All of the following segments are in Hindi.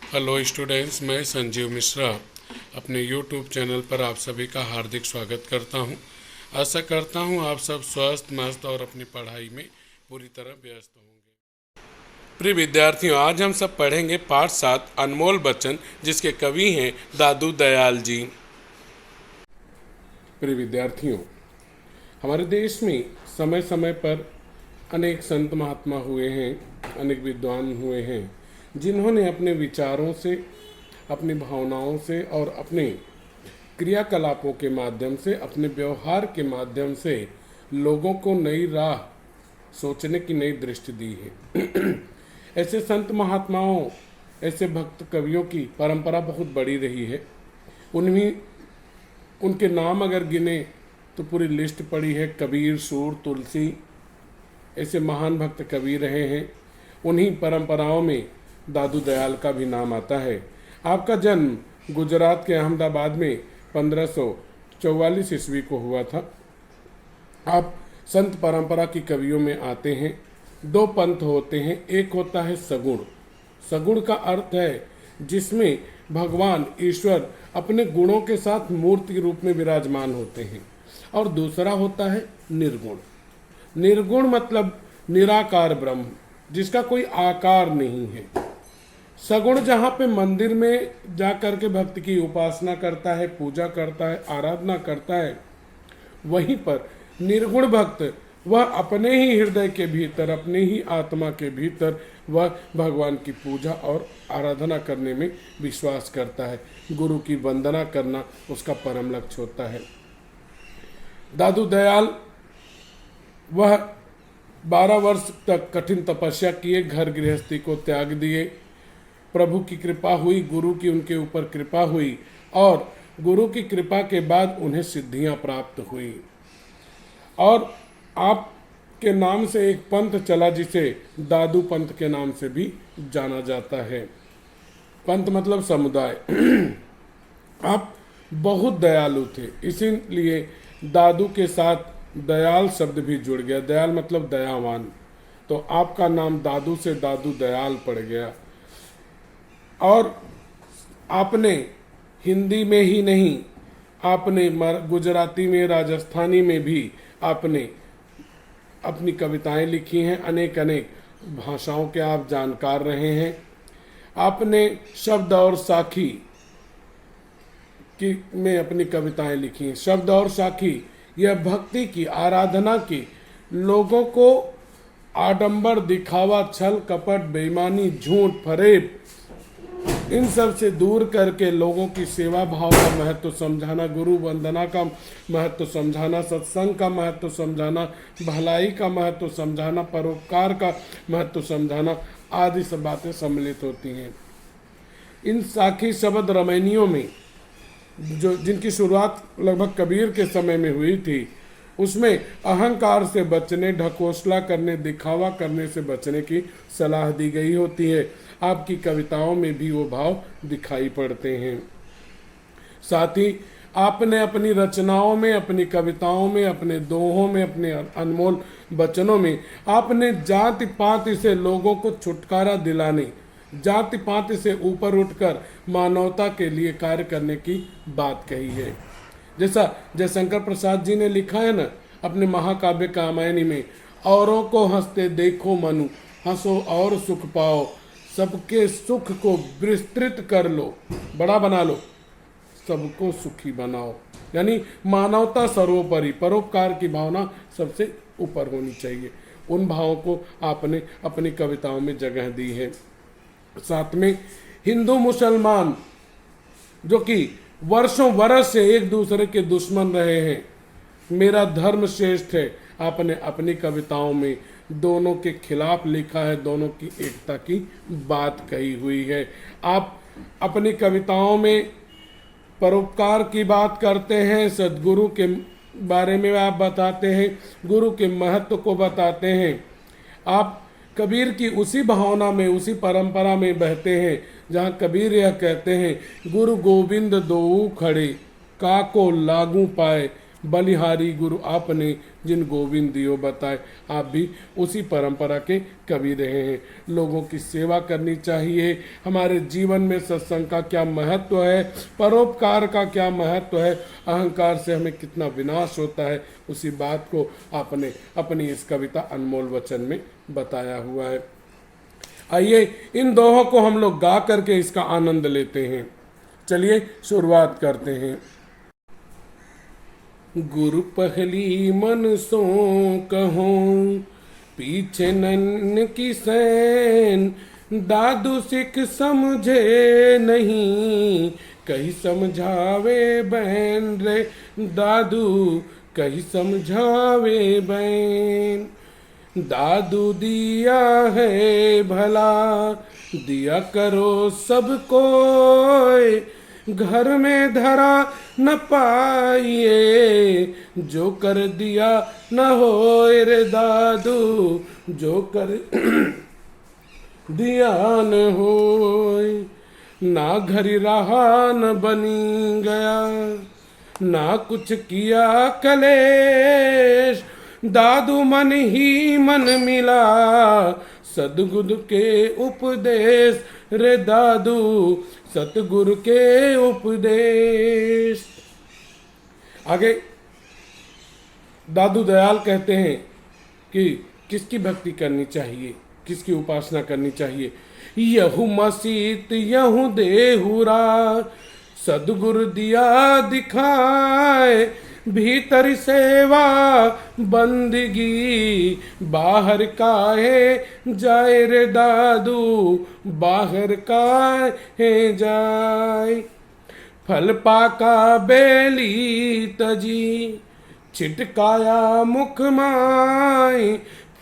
हेलो स्टूडेंट्स, मैं संजीव मिश्रा अपने यूट्यूब चैनल पर आप सभी का हार्दिक स्वागत करता हूं। आशा करता हूं आप सब स्वस्थ मस्त और अपनी पढ़ाई में पूरी तरह व्यस्त होंगे। प्रिय विद्यार्थियों, आज हम सब पढ़ेंगे पाठ 7 अनमोल बच्चन, जिसके कवि हैं दादू दयाल जी। प्रिय विद्यार्थियों, हमारे देश में समय समय पर अनेक संत महात्मा हुए हैं, अनेक विद्वान हुए हैं, जिन्होंने अपने विचारों से, अपनी भावनाओं से और अपने क्रियाकलापों के माध्यम से, अपने व्यवहार के माध्यम से लोगों को नई राह सोचने की नई दृष्टि दी है। ऐसे संत महात्माओं, ऐसे भक्त कवियों की परंपरा बहुत बड़ी रही है। उन्हीं उनके नाम अगर गिने तो पूरी लिस्ट पड़ी है। कबीर, सूर, तुलसी, ऐसे महान भक्त कवि रहे हैं। उन्हीं परंपराओं में दादू दयाल का भी नाम आता है। आपका जन्म गुजरात के अहमदाबाद में 1544 ईस्वी को हुआ था। आप संत परंपरा की कवियों में आते हैं। दो पंथ होते हैं, एक होता है सगुण। सगुण का अर्थ है जिसमें भगवान ईश्वर अपने गुणों के साथ मूर्ति रूप में विराजमान होते हैं, और दूसरा होता है निर्गुण। निर्गुण मतलब निराकार ब्रह्म, जिसका कोई आकार नहीं है। सगुण जहाँ पे मंदिर में जा करके भक्त की उपासना करता है, पूजा करता है, आराधना करता है, वहीं पर निर्गुण भक्त वह अपने ही हृदय के भीतर, अपने ही आत्मा के भीतर वह भगवान की पूजा और आराधना करने में विश्वास करता है। गुरु की वंदना करना उसका परम लक्ष्य होता है। दादू दयाल वह 12 वर्ष तक कठिन तपस्या किए, घर गृहस्थी को त्याग दिए। प्रभु की कृपा हुई, गुरु की उनके ऊपर कृपा हुई, और गुरु की कृपा के बाद उन्हें सिद्धियां प्राप्त हुई। और आपके नाम से एक पंथ चला जिसे दादू पंथ के नाम से भी जाना जाता है। पंथ मतलब समुदाय। आप बहुत दयालु थे, इसीलिए दादू के साथ दयाल शब्द भी जुड़ गया। दयाल मतलब दयावान, तो आपका नाम दादू से दादू दयाल पड़ गया। और आपने हिंदी में ही नहीं, आपने गुजराती में, राजस्थानी में भी आपने अपनी कविताएं लिखी हैं। अनेक अनेक भाषाओं के आप जानकार रहे हैं। आपने शब्द और साखी की में अपनी कविताएं लिखी हैं। शब्द और साखी यह भक्ति की, आराधना की, लोगों को आडंबर, दिखावा, छल कपट, बेईमानी, झूठ, फरेब, इन सब से दूर करके लोगों की सेवा भाव का महत्व समझाना, गुरु वंदना का महत्व समझाना, सत्संग का महत्व समझाना, भलाई का महत्व समझाना, परोपकार का महत्व समझाना, आदि सब बातें सम्मिलित होती हैं। इन साखी शब्द रामायणियों में जिनकी शुरुआत लगभग कबीर के समय में हुई थी, उसमें अहंकार से बचने, ढकोसला करने, दिखावा करने से बचने की सलाह दी गई होती है। आपकी कविताओं में भी वो भाव दिखाई पड़ते हैं। साथ ही आपने अपनी रचनाओं में, अपनी कविताओं में, अपने दोहों में, अपने अनमोल वचनों में आपने जाति पाति से लोगों को छुटकारा दिलाने, जाति पाति से ऊपर उठकर मानवता के लिए कार्य करने की बात कही है। जैसा जयशंकर प्रसाद जी ने लिखा है ना अपने महाकाव्य कामायनी में, औरों को हंसते देखो मनु, हंसो और सुख पाओ, सबके सुख को विस्तृत कर लो, बड़ा बना लो, सबको सुखी बनाओ। यानी मानवता सर्वोपरि, परोपकार की भावना सबसे ऊपर होनी चाहिए। उन भावों को आपने अपनी कविताओं में जगह दी है। साथ में हिंदू मुसलमान जो कि वर्षों वर्ष से एक दूसरे के दुश्मन रहे हैं, मेरा धर्म श्रेष्ठ है, आपने अपनी कविताओं में दोनों के खिलाफ लिखा है, दोनों की एकता की बात कही हुई है। आप अपनी कविताओं में परोपकार की बात करते हैं, सद्गुरु के बारे में आप बताते हैं, गुरु के महत्व को बताते हैं। आप कबीर की उसी भावना में, उसी परंपरा में बहते हैं जहाँ कबीर यह कहते हैं, गुरु गोविंद दोऊ खड़े, काको लागू पाए, बलिहारी गुरु आपने जिन गोविंद दियो बताए। आप भी उसी परंपरा के कवि रहे हैं। लोगों की सेवा करनी चाहिए। हमारे जीवन में सत्संग का क्या महत्व है, परोपकार का क्या महत्व है, अहंकार से हमें कितना विनाश होता है, उसी बात को आपने अपनी इस कविता अनमोल वचन में बताया हुआ है। आइए इन दोहों को हम लोग गा करके इसका आनंद लेते हैं। चलिए शुरुआत करते हैं। गुरु पहली मन सो कहूँ, पीछे नन की सैन, दादू सिख समझे नहीं, कहीं समझावे बैन रे दादू, कहीं समझावे बैन। दादू दिया है भला, दिया करो सबको, घर में धरा न पाइए, जो कर दिया न हो रे दादू, जो कर दिया न हो। ना घर रहा न बनी गया, ना कुछ किया कलेश, दादू मन ही मन मिला, सदगुरु के उपदेश रे दादू, सतगुरु के उपदेश। आगे दादू दयाल कहते हैं कि किसकी भक्ति करनी चाहिए, किसकी उपासना करनी चाहिए। यहू मसीत यहू देहुरा, सदगुरु दिया दिखाए, भीतर सेवा बंदगी, बाहर काहे जाए रे दादू, बाहर काहे जाए। फल पाका बेली तजी, छिटकाया मुख माई,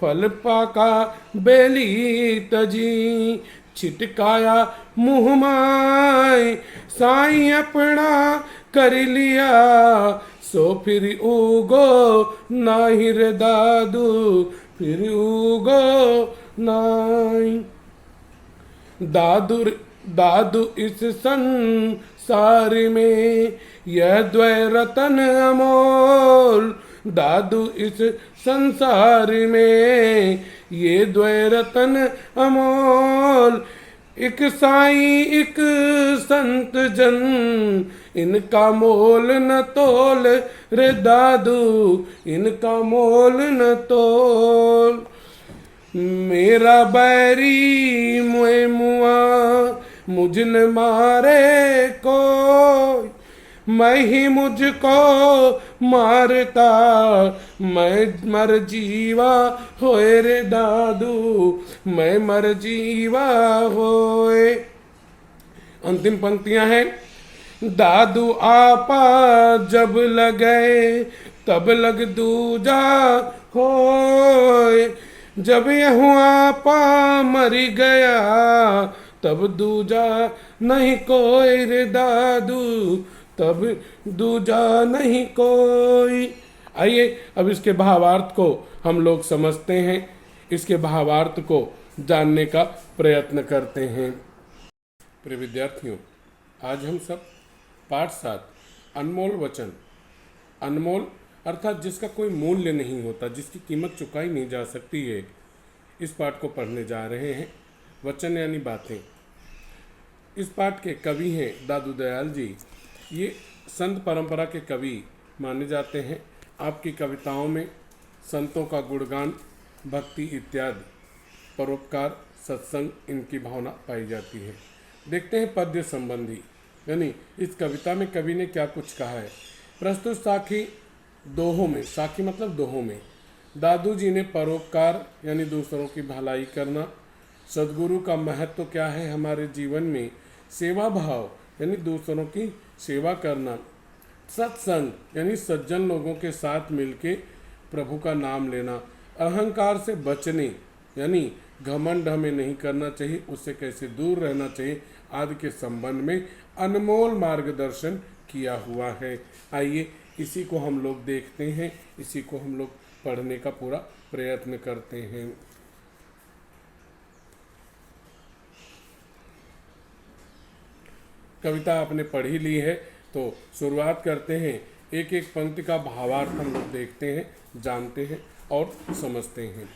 फल पाका बेली तजी, छिटकाया मुँह माई, साईं अपना कर लिया, सो फिर उगो नाही रे दादू, फिर उगो नाही। दादू इस संसार में यह द्वय रतन अमोल, दादू इस संसार में ये द्वय रतन अमोल, एक साईं एक संत जन, इनका मोल न तोल रे दादू, इनका मोल न तोल। मेरा बैरी मुए मुआ, मुझ न मारे कोई, मैं ही मुझको मारता, मैं मर जीवा होए रे दादू, मैं मर जीवा होए। अंतिम पंक्तियां हैं। दादू आपा जब लगे, तब लग दूजा होए, जब यहूँ आपा मरी गया, तब दूजा नहीं कोई रे दादू, तब दूजा नहीं कोई। आइए अब इसके भावार्थ को हम लोग समझते हैं, इसके भावार्थ को जानने का प्रयत्न करते हैं। प्रिय विद्यार्थियों, आज हम सब पाठ 7 अनमोल वचन, अनमोल अर्थात जिसका कोई मूल्य नहीं होता, जिसकी कीमत चुकाई नहीं जा सकती है, इस पाठ को पढ़ने जा रहे हैं। वचन यानी बातें। इस पाठ के कवि हैं दादू दयाल जी। ये संत परंपरा के कवि माने जाते हैं। आपकी कविताओं में संतों का गुणगान, भक्ति इत्यादि, परोपकार, सत्संग, इनकी भावना पाई जाती है। देखते हैं पद्य संबंधी, यानी इस कविता में कवि ने क्या कुछ कहा है। प्रस्तुत साखी दोहों में, साखी मतलब दोहों में, दादू जी ने परोपकार यानी दूसरों की भलाई करना, सद्गुरु का महत्व क्या है हमारे जीवन में, सेवा भाव यानी दूसरों की सेवा करना, सत्संग यानी सज्जन लोगों के साथ मिलके प्रभु का नाम लेना, अहंकार से बचने यानी घमंड हमें नहीं करना चाहिए, उससे कैसे दूर रहना चाहिए आदि के संबंध में अनमोल मार्गदर्शन किया हुआ है। आइए इसी को हम लोग देखते हैं, इसी को हम लोग पढ़ने का पूरा प्रयत्न करते हैं। कविता आपने पढ़ी ली है तो शुरुआत करते हैं एक एक पंक्ति का भावार्थ हम लोग देखते हैं, जानते हैं और समझते हैं।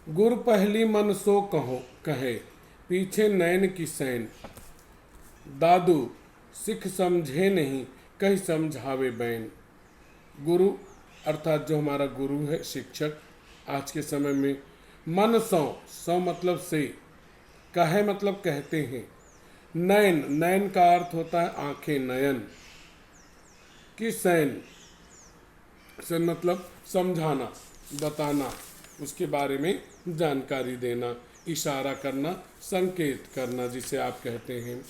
गुर पहली मन सो कहो कहे, पीछे नैन की सैन। दादू सिख समझे नहीं, कहीं समझावे बैन। गुरु अर्थात जो हमारा गुरु है, शिक्षक, आज के समय में मन सौ मतलब से, कहे मतलब कहते हैं, नयन, नयन का अर्थ होता है आंखें, नयन की सैन से मतलब समझाना, बताना, उसके बारे में जानकारी देना, इशारा करना, संकेत करना, जिसे आप कहते हैं।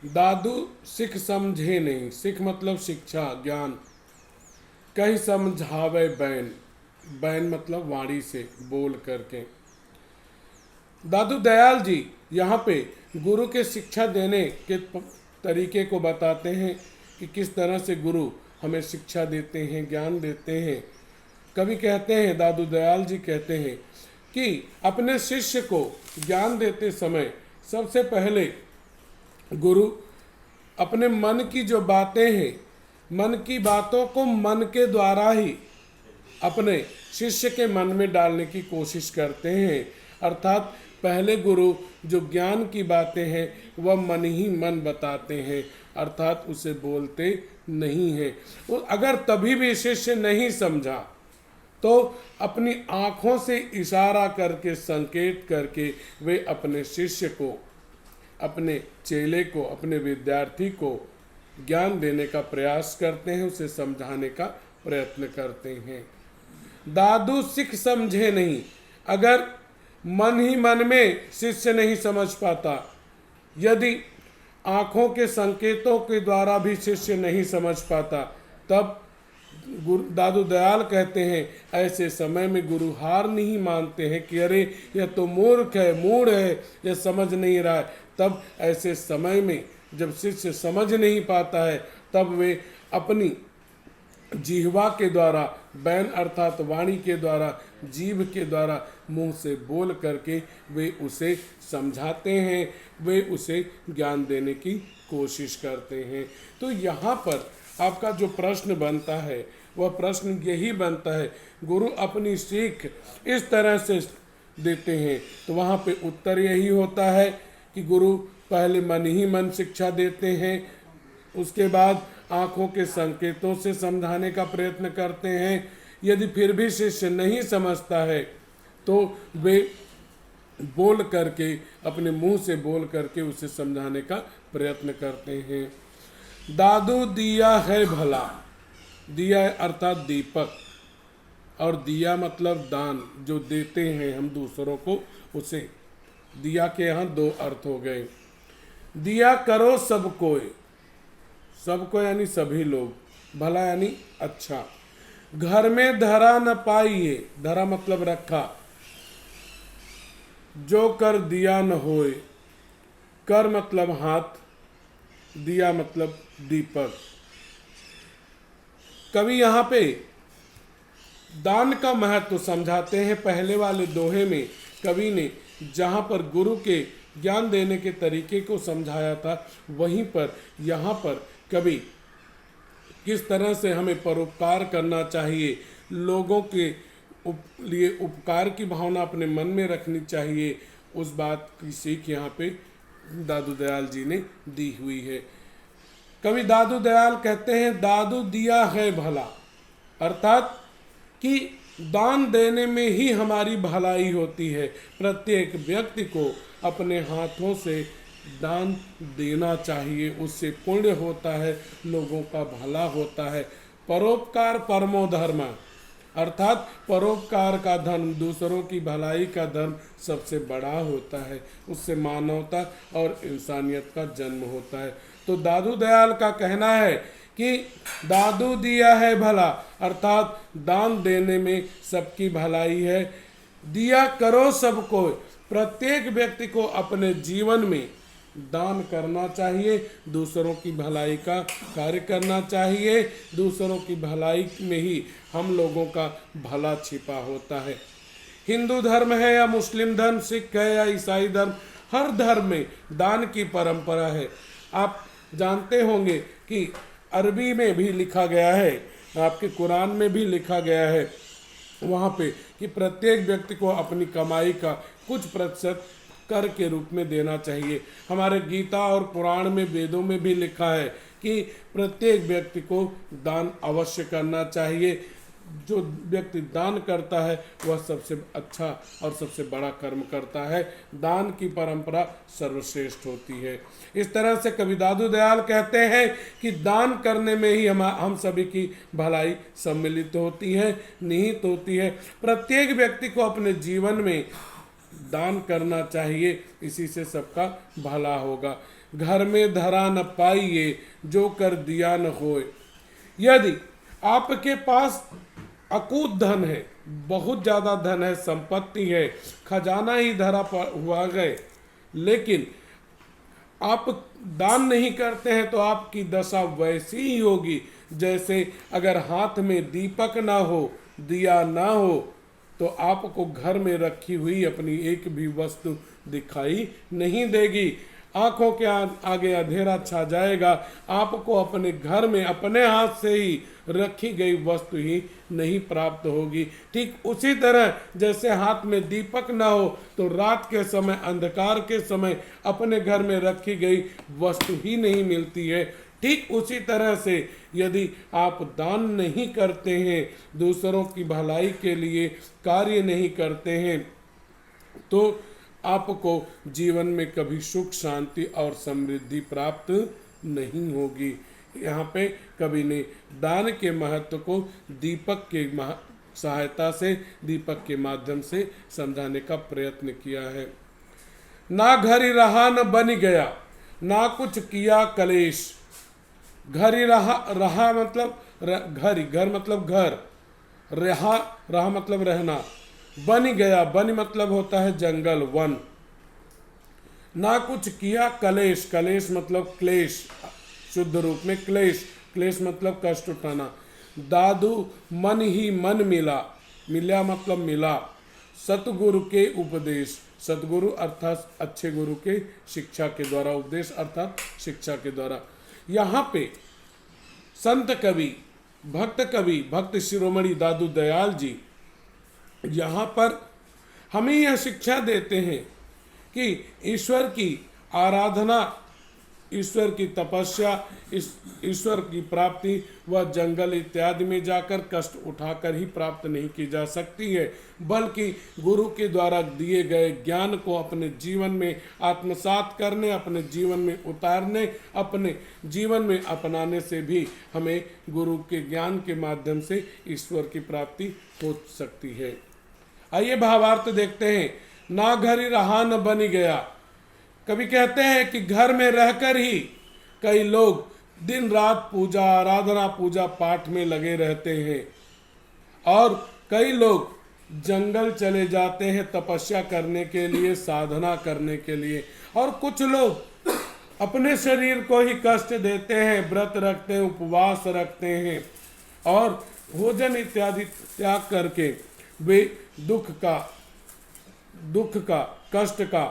दादू सिख समझे नहीं, सिख मतलब शिक्षा, ज्ञान, कहीं समझावे बैन, बैन मतलब वाणी से, बोल करके। दादू दयाल जी यहाँ पे गुरु के शिक्षा देने के तरीके को बताते हैं कि किस तरह से गुरु हमें शिक्षा देते हैं, ज्ञान देते हैं। कवि कहते हैं, दादू दयाल जी कहते हैं कि अपने शिष्य को ज्ञान देते समय सबसे पहले गुरु अपने मन की जो बातें हैं, मन की बातों को मन के द्वारा ही अपने शिष्य के मन में डालने की कोशिश करते हैं। अर्थात पहले गुरु जो ज्ञान की बातें हैं वह मन ही मन बताते हैं, अर्थात उसे बोलते नहीं हैं। अगर तभी भी शिष्य नहीं समझा तो अपनी आँखों से इशारा करके, संकेत करके वे अपने शिष्य को, अपने चेले को, अपने विद्यार्थी को ज्ञान देने का प्रयास करते हैं, उसे समझाने का प्रयत्न करते हैं। दादू सिख समझे नहीं, अगर मन ही मन में शिष्य नहीं समझ पाता, यदि आँखों के संकेतों के द्वारा भी शिष्य नहीं समझ पाता, तब दादू दयाल कहते हैं ऐसे समय में गुरु हार नहीं मानते हैं कि अरे यह तो मूर्ख है, मूढ़ है, यह समझ नहीं रहा है। तब ऐसे समय में जब शिष्य समझ नहीं पाता है, तब वे अपनी जिह्वा के द्वारा, बैन अर्थात वाणी के द्वारा, जीभ के द्वारा, मुंह से बोल करके वे उसे समझाते हैं, वे उसे ज्ञान देने की कोशिश करते हैं। तो यहाँ पर आपका जो प्रश्न बनता है वह प्रश्न यही बनता है, गुरु अपनी सीख इस तरह से देते हैं, तो वहाँ पे उत्तर यही होता है कि गुरु पहले मन ही मन शिक्षा देते हैं, उसके बाद आँखों के संकेतों से समझाने का प्रयत्न करते हैं। यदि फिर भी शिष्य नहीं समझता है तो वे बोल करके, अपने मुंह से बोल करके उसे समझाने का प्रयत्न करते हैं। दादू दिया है भला, दिया अर्थात दीपक, और दिया मतलब दान, जो देते हैं हम दूसरों को, उसे दिया के यहाँ दो अर्थ हो गए। दिया करो सबको, सबको यानी सभी लोग, भला यानी अच्छा। घर में धरा न पाइए, धरा मतलब रखा, जो कर दिया न होए, कर मतलब हाथ, दिया मतलब दीपक। कवि यहाँ पे दान का महत्व समझाते हैं। पहले वाले दोहे में कवि ने जहाँ पर गुरु के ज्ञान देने के तरीके को समझाया था, वहीं पर यहाँ पर कवि किस तरह से हमें परोपकार करना चाहिए, लोगों के लिए उपकार की भावना अपने मन में रखनी चाहिए, उस बात की सीख यहाँ पे दादू दयाल जी ने दी हुई है। कवि दादू दयाल कहते हैं, दादू दिया है भला, अर्थात कि दान देने में ही हमारी भलाई होती है। प्रत्येक व्यक्ति को अपने हाथों से दान देना चाहिए, उससे पुण्य होता है, लोगों का भला होता है। परोपकार परमो धर्म, अर्थात परोपकार का धर्म, दूसरों की भलाई का धर्म सबसे बड़ा होता है, उससे मानवता और इंसानियत का जन्म होता है। तो दादू दयाल का कहना है कि दादू दिया है भला, अर्थात दान देने में सबकी भलाई है। दिया करो सबको, प्रत्येक व्यक्ति को अपने जीवन में दान करना चाहिए, दूसरों की भलाई का कार्य करना चाहिए। दूसरों की भलाई में ही हम लोगों का भला छिपा होता है। हिंदू धर्म है या मुस्लिम धर्म, सिख है या ईसाई धर्म, हर धर्म में दान की परंपरा है। आप जानते होंगे कि अरबी में भी लिखा गया है, आपके कुरान में भी लिखा गया है वहाँ पे कि प्रत्येक व्यक्ति को अपनी कमाई का कुछ प्रतिशत कर के रूप में देना चाहिए। हमारे गीता और पुराण में, वेदों में भी लिखा है कि प्रत्येक व्यक्ति को दान अवश्य करना चाहिए। जो व्यक्ति दान करता है वह सबसे अच्छा और सबसे बड़ा कर्म करता है। दान की परंपरा सर्वश्रेष्ठ होती है। इस तरह से कवि दादू दयाल कहते हैं कि दान करने में ही हम सभी की भलाई सम्मिलित होती है, निहित होती है। प्रत्येक व्यक्ति को अपने जीवन में दान करना चाहिए, इसी से सबका भला होगा। घर में धरा न पाइए, जो कर दिया न होए। यदि आपके पास अकूत धन है, बहुत ज़्यादा धन है, संपत्ति है, खजाना ही धरा हुआ गए, लेकिन आप दान नहीं करते हैं तो आपकी दशा वैसी ही होगी जैसे अगर हाथ में दीपक ना हो, दिया ना हो, तो आपको घर में रखी हुई अपनी एक भी वस्तु दिखाई नहीं देगी। आंखों के आगे अंधेरा छा जाएगा। आपको अपने घर में अपने हाथ से ही रखी गई वस्तु ही नहीं प्राप्त होगी। ठीक उसी तरह जैसे हाथ में दीपक ना हो तो रात के समय, अंधकार के समय अपने घर में रखी गई वस्तु ही नहीं मिलती है। ठीक उसी तरह से यदि आप दान नहीं करते हैं, दूसरों की भलाई के लिए कार्य नहीं करते हैं, तो आपको जीवन में कभी सुख, शांति और समृद्धि प्राप्त नहीं होगी। यहाँ पे कवि ने दान के महत्व को दीपक के सहायता से, दीपक के माध्यम से समझाने का प्रयत्न किया है। ना घरी रहा न बन गया, ना कुछ किया कलेश। घरी रहा मतलब घरी, घर मतलब घर, रहा मतलब रहना, बन गया, बन मतलब होता है जंगल, वन। ना कुछ किया कलेश, कलेश मतलब क्लेश, शुद्ध रूप में क्लेश, क्लेश मतलब कष्ट उठाना। दादू मन ही मन मिला, मिला मतलब मिला, सतगुरु के उपदेश, सतगुरु अर्थात अच्छे गुरु के शिक्षा के द्वारा, उपदेश अर्थात शिक्षा के द्वारा। यहाँ पे संत कवि, भक्त शिरोमणि दादू दयाल जी यहाँ पर हमें यह शिक्षा देते हैं कि ईश्वर की आराधना, ईश्वर की तपस्या, ईश्वर की प्राप्ति वह जंगल इत्यादि में जाकर कष्ट उठाकर ही प्राप्त नहीं की जा सकती है, बल्कि गुरु के द्वारा दिए गए ज्ञान को अपने जीवन में आत्मसात करने, अपने जीवन में उतारने, अपने जीवन में अपनाने से भी हमें गुरु के ज्ञान के माध्यम से ईश्वर की प्राप्ति हो सकती है। आइए भावार्थ देखते हैं। ना घरी रहा न बन गया। कवि कहते हैं कि घर में रहकर ही कई लोग दिन रात पूजा आराधना, पूजा पाठ में लगे रहते हैं, और कई लोग जंगल चले जाते हैं तपस्या करने के लिए, साधना करने के लिए, और कुछ लोग अपने शरीर को ही कष्ट देते हैं, व्रत रखते हैं, उपवास रखते हैं, और भोजन इत्यादि त्याग करके वे दुख का कष्ट का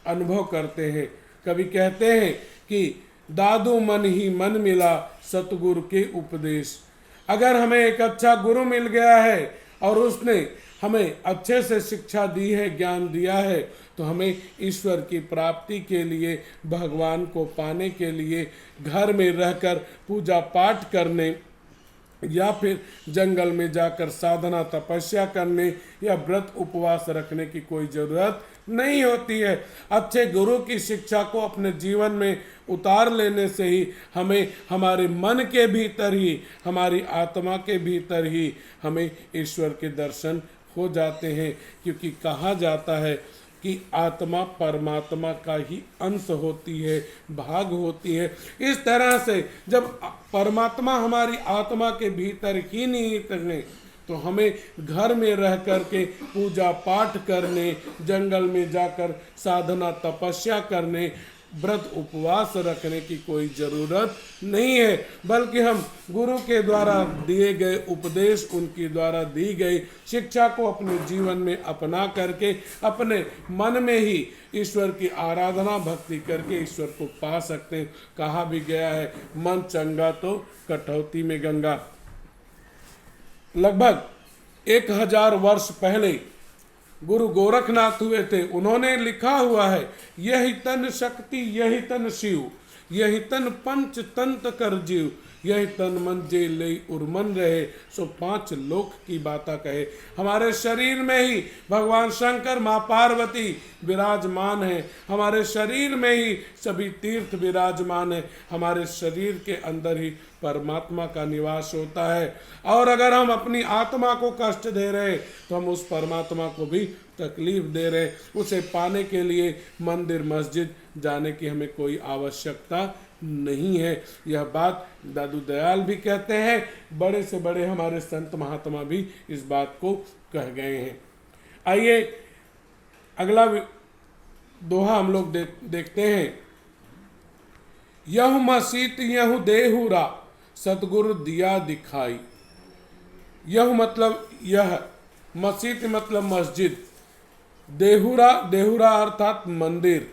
अनुभव करते हैं। कवि कहते हैं कि दादू मन ही मन मिला, सतगुरु के उपदेश। अगर हमें एक अच्छा गुरु मिल गया है और उसने हमें अच्छे से शिक्षा दी है, ज्ञान दिया है, तो हमें ईश्वर की प्राप्ति के लिए, भगवान को पाने के लिए घर में रहकर पूजा पाठ करने या फिर जंगल में जाकर साधना तपस्या करने या व्रत उपवास रखने की कोई ज़रूरत नहीं होती है। अच्छे गुरु की शिक्षा को अपने जीवन में उतार लेने से ही हमें हमारे मन के भीतर ही, हमारी आत्मा के भीतर ही हमें ईश्वर के दर्शन हो जाते हैं, क्योंकि कहा जाता है कि आत्मा परमात्मा का ही अंश होती है, भाग होती है। इस तरह से जब परमात्मा हमारी आत्मा के भीतर ही निहित है, तो हमें घर में रह करके पूजा पाठ करने, जंगल में जाकर साधना तपस्या करने, व्रत उपवास रखने की कोई जरूरत नहीं है, बल्कि हम गुरु के द्वारा दिए गए उपदेश, उनकी द्वारा दी गई शिक्षा को अपने जीवन में अपना करके अपने मन में ही ईश्वर की आराधना भक्ति करके ईश्वर को पा सकते हैं। कहा भी गया है, मन चंगा तो कटौती में गंगा। लगभग 1000 वर्ष पहले गुरु गोरखनाथ हुए थे, उन्होंने लिखा हुआ है, यही तन शक्ति यही तन शिव, यही तन पंच तंत्र कर जीव, यही तन मन जे ले उर्मन रहे, सो 5 लोक की बाता कहे। हमारे शरीर में ही भगवान शंकर माँ पार्वती विराजमान है, हमारे शरीर में ही सभी तीर्थ विराजमान है, हमारे शरीर के अंदर ही परमात्मा का निवास होता है। और अगर हम अपनी आत्मा को कष्ट दे रहे तो हम उस परमात्मा को भी तकलीफ दे रहे। उसे पाने के लिए मंदिर मस्जिद जाने की हमें कोई आवश्यकता नहीं है। यह बात दादू दयाल भी कहते हैं, बड़े से बड़े हमारे संत महात्मा भी इस बात को कह गए हैं। आइए अगला दोहा हम लोग देखते हैं। यह मसीत यह देहुरा सतगुरु दिया दिखाई। यह मतलब यह, मसीत मतलब मस्जिद, देहुरा देहुरा अर्थात मंदिर,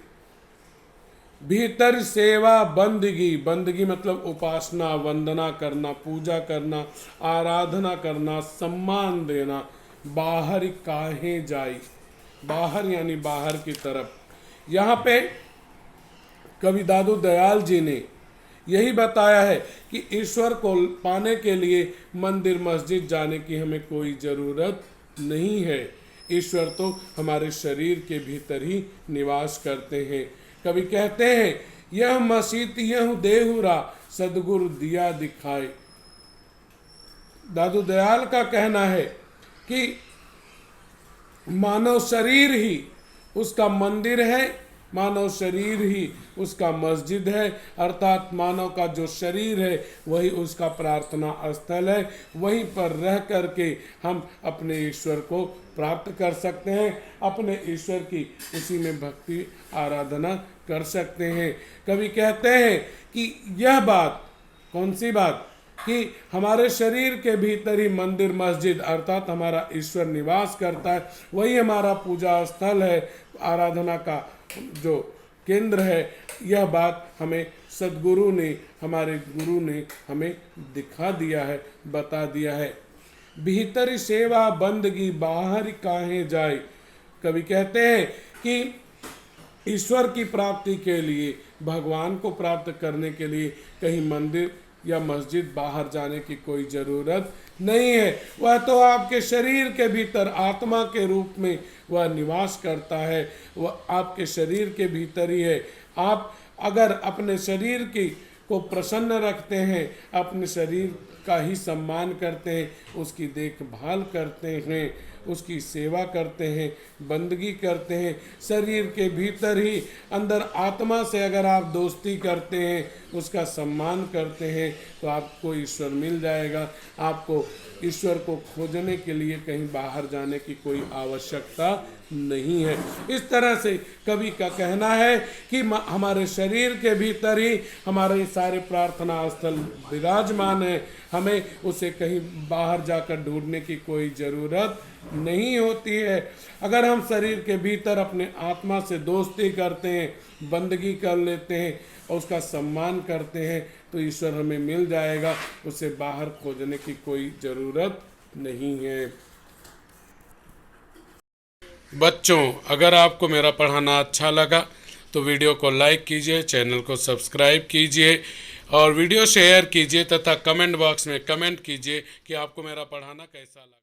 भीतर सेवा बंदगी, बंदगी मतलब उपासना वंदना करना, पूजा करना, आराधना करना, सम्मान देना, बाहर काहे जाई, बाहर यानी बाहर की तरफ। यहाँ पे कवि दादू दयाल जी ने यही बताया है कि ईश्वर को पाने के लिए मंदिर मस्जिद जाने की हमें कोई ज़रूरत नहीं है। ईश्वर तो हमारे शरीर के भीतर ही निवास करते हैं। कभी कहते हैं, यह मसीत यह देहुरा सदगुरु दिया दिखाए। दादू दयाल का कहना है कि मानव शरीर ही उसका मंदिर है, मानव शरीर ही उसका मस्जिद है, अर्थात मानव का जो शरीर है वही उसका प्रार्थना स्थल है। वहीं पर रह करके हम अपने ईश्वर को प्राप्त कर सकते हैं, अपने ईश्वर की उसी में भक्ति आराधना कर सकते हैं। कभी कहते हैं कि यह बात, कौन सी बात, कि हमारे शरीर के भीतर ही मंदिर मस्जिद अर्थात हमारा ईश्वर निवास करता है, वही हमारा पूजा स्थल है, आराधना का जो केंद्र है। यह बात हमें सदगुरु ने, हमारे गुरु ने हमें दिखा दिया है, बता दिया है। भीतर सेवा बंदगी बाहर काहे जाए। कभी कहते हैं कि ईश्वर की प्राप्ति के लिए, भगवान को प्राप्त करने के लिए कहीं मंदिर या मस्जिद बाहर जाने की कोई ज़रूरत नहीं है। वह तो आपके शरीर के भीतर आत्मा के रूप में वह निवास करता है, वह आपके शरीर के भीतर ही है। आप अगर अपने शरीर की को प्रसन्न रखते हैं, अपने शरीर का ही सम्मान करते हैं, उसकी देखभाल करते हैं, उसकी सेवा करते हैं, बंदगी करते हैं, शरीर के भीतर ही अंदर आत्मा से अगर आप दोस्ती करते हैं, उसका सम्मान करते हैं, तो आपको ईश्वर मिल जाएगा। आपको ईश्वर को खोजने के लिए कहीं बाहर जाने की कोई आवश्यकता नहीं है। इस तरह से कवि का कहना है कि हमारे शरीर के भीतर ही हमारे सारे प्रार्थना स्थल विराजमान है, हमें उसे कहीं बाहर जाकर ढूंढने की कोई ज़रूरत नहीं होती है। अगर हम शरीर के भीतर अपने आत्मा से दोस्ती करते हैं, बंदगी कर लेते हैं और उसका सम्मान करते हैं, तो ईश्वर हमें मिल जाएगा, उसे बाहर खोजने की कोई ज़रूरत नहीं है। बच्चों, अगर आपको मेरा पढ़ाना अच्छा लगा तो वीडियो को लाइक कीजिए, चैनल को सब्सक्राइब कीजिए और वीडियो शेयर कीजिए तथा कमेंट बॉक्स में कमेंट कीजिए कि आपको मेरा पढ़ाना कैसा लगा।